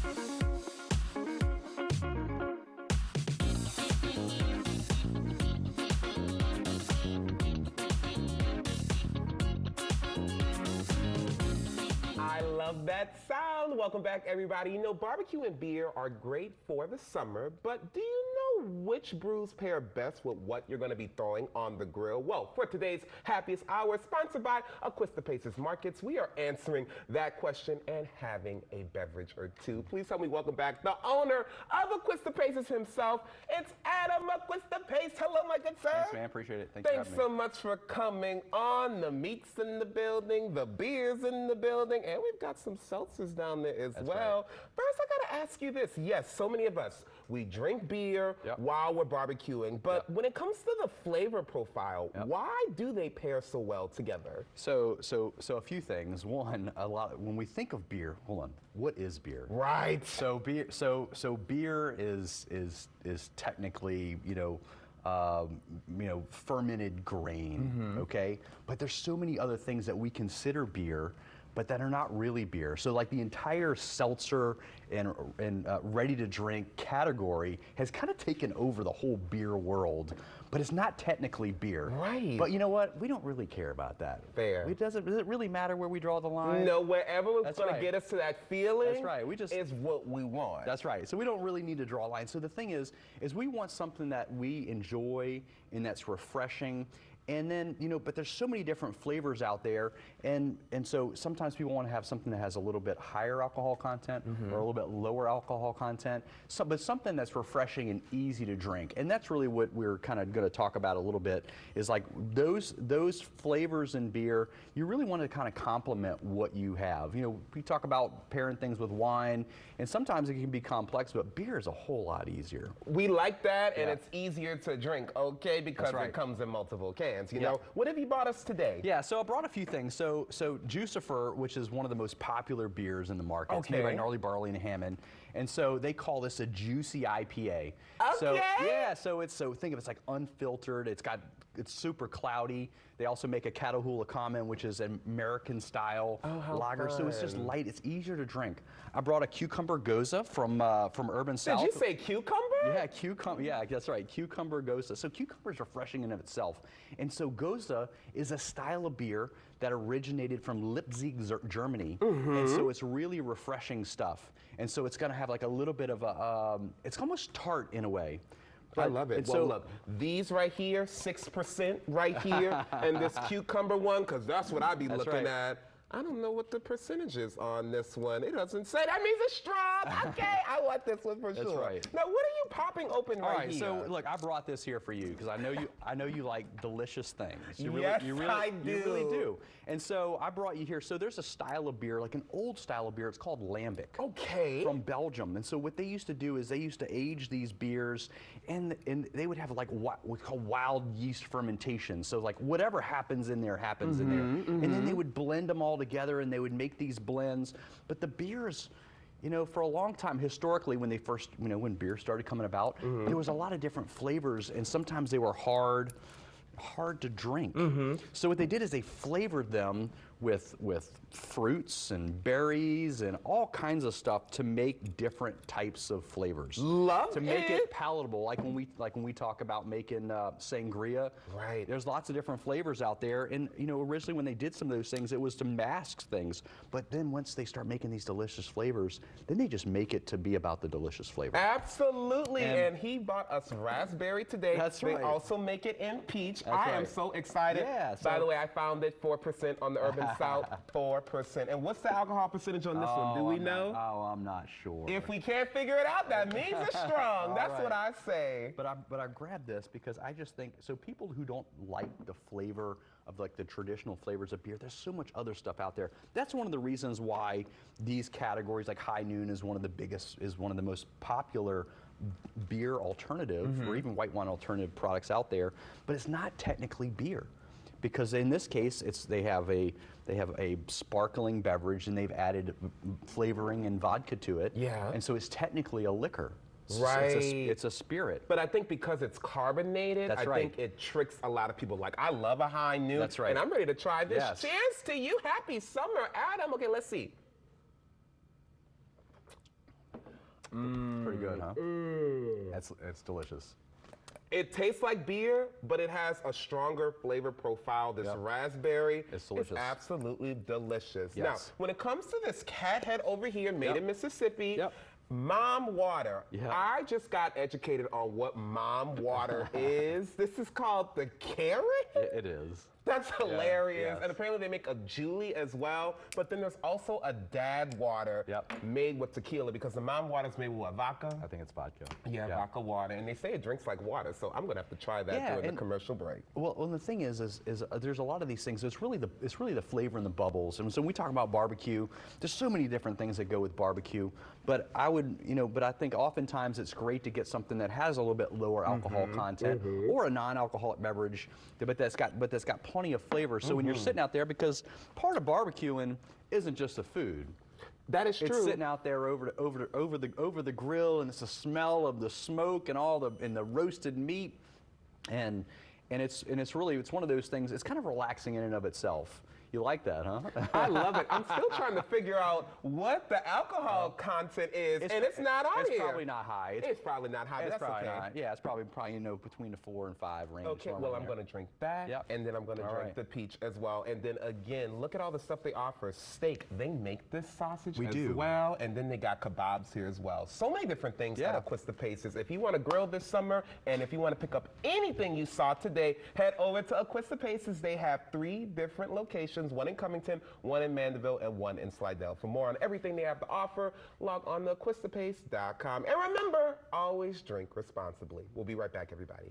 I love that sound. Welcome back, everybody. You know, barbecue and beer are great for the summer, but do you know which brews pair best with what you're going to be throwing on the grill? Well, for today's Happiest Hour, sponsored by Acuista Paces Markets, we are answering that question and having a beverage or two. Please help me welcome back the owner of Acuista Paces himself. It's Adam Acuista Pace. Hello, my good sir. Thanks, man. Appreciate it. Thanks so much for coming on. The meat's in the building, the beer's in the building, and we've got some seltzers down there as well. Right. First, I gotta ask you this. Yes, so many of us, we drink beer while we're barbecuing, but when it comes to the flavor profile, why do they pair so well together? So a few things. One, when we think of beer, hold on, what is beer? Right. So beer is technically, fermented grain, okay? But there's so many other things that we consider beer, but that are not really beer. So like the entire seltzer and ready to drink category has kind of taken over the whole beer world, but it's not technically beer. Right. But you know what? We don't really care about that. Fair. Does it really matter where we draw the line? No, wherever it's going to get us to that feeling, that's right. is what we want. That's right. So we don't really need to draw a line. So the thing is we want something that we enjoy and that's refreshing. And then, but there's so many different flavors out there. And so sometimes people want to have something that has a little bit higher alcohol content or a little bit lower alcohol content, but something that's refreshing and easy to drink. And that's really what we're kind of going to talk about a little bit is like those flavors in beer, you really want to kind of complement what you have. We talk about pairing things with wine, and sometimes it can be complex, but beer is a whole lot easier. We like that, and it's easier to drink, okay, because it comes in multiple cans. You know, what have you brought us today? Yeah, so I brought a few things. So Juicifer, which is one of the most popular beers in the market, it's made by Gnarly Barley and Hammond, and so they call this a juicy IPA. Okay. So think of it's like unfiltered. It's super cloudy. They also make a Catahoula Common, which is an American style lager. So it's just light. It's easier to drink. I brought a cucumber goza from Urban South. Did you say cucumber? Yeah, cucumber. Yeah, that's right. Cucumber goza. So cucumber is refreshing in of itself. And so goza is a style of beer that originated from Leipzig, Germany. And so it's really refreshing stuff. And so it's going to have like a little bit of a, it's almost tart in a way. I love it. Well, look, these right here, 6% right here, and this cucumber one, because that's what I'd be looking at. I don't know what the percentage is on this one. It doesn't say. That means it's strong. Okay, I want this one for sure. That's right. Now, what are you popping open right here? So look, I brought this here for you because I know you like delicious things. Yes, I do. You really do. And so I brought you here. So there's a style of beer, like an old style of beer. It's called Lambic. Okay. From Belgium. And so what they used to do is they used to age these beers, and they would have like what we call wild yeast fermentation. So like whatever happens in there happens in there, and then they would blend them all together and they would make these blends. But the beers, for a long time, historically, when they first, when beer started coming about, there was a lot of different flavors, and sometimes they were hard to drink. So what they did is they flavored them with fruits and berries and all kinds of stuff to make different types of flavors. To make it palatable, like when we talk about making sangria. Right. There's lots of different flavors out there, and originally when they did some of those things, it was to mask things. But then once they start making these delicious flavors, then they just make it to be about the delicious flavor. Absolutely, and he bought us raspberry today. That's right. They also make it in peach. That's I am so excited. Yeah. By the way, I found it 4% on the Urban South, 4%. And what's the alcohol percentage on this one? Do we know? I'm not sure. If we can't figure it out, that means it's strong. That's what I say. But I grabbed this because I just think, so people who don't like the flavor of like the traditional flavors of beer, there's so much other stuff out there. That's one of the reasons why these categories like High Noon is one of the most popular beer alternative or even white wine alternative products out there, but it's not technically beer. Because in this case, they have a sparkling beverage and they've added flavoring and vodka to it. Yeah. And so it's technically a liquor. Right. It's a spirit. But I think because it's carbonated, I think it tricks a lot of people. Like, I love a High Noon. That's right. And I'm ready to try this. Yes. Cheers to you. Happy summer, Adam. Okay, let's see. Pretty good, huh? It's delicious. It tastes like beer, but it has a stronger flavor profile. This raspberry It's delicious. is absolutely delicious. Yes. Now, when it comes to this cat head over here, made in Mississippi, Mom Water. I just got educated on what Mom Water is. This is called the carrot? It is. That's hilarious. yes. And apparently they make a Julie as well. But then there's also a dad water made with tequila, because the Mom Water is made with what, vodka? I think it's vodka. Yeah, vodka water. And they say it drinks like water, so I'm gonna have to try that during the commercial break. Well, the thing is there's a lot of these things. It's really the flavor and the bubbles. And so when we talk about barbecue, there's so many different things that go with barbecue. But I think oftentimes it's great to get something that has a little bit lower alcohol content, or a non-alcoholic beverage, but that's got plenty of flavor. So when you're sitting out there, because part of barbecuing isn't just the food. That is true. It's sitting out there over the grill, and it's the smell of the smoke and the roasted meat, and it's one of those things. It's kind of relaxing in and of itself. You like that, huh? I love it. I'm still trying to figure out what the alcohol content is, and it's not on here. It's probably not high. It's probably not high, but that's okay. Not. Yeah, it's probably between the 4 and 5 range. Okay, well, I'm going to drink that, and then I'm going to drink the peach as well. And then again, look at all the stuff they offer. Steak, they make this sausage as well, and then they got kebabs here as well. So many different things at Acquista Paces. If you want to grill this summer, and if you want to pick up anything you saw today, head over to Acquista Paces. They have 3 different locations. One in Covington, one in Mandeville, and one in Slidell. For more on everything they have to offer, log on to AquistaPace.com. And remember, always drink responsibly. We'll be right back, everybody.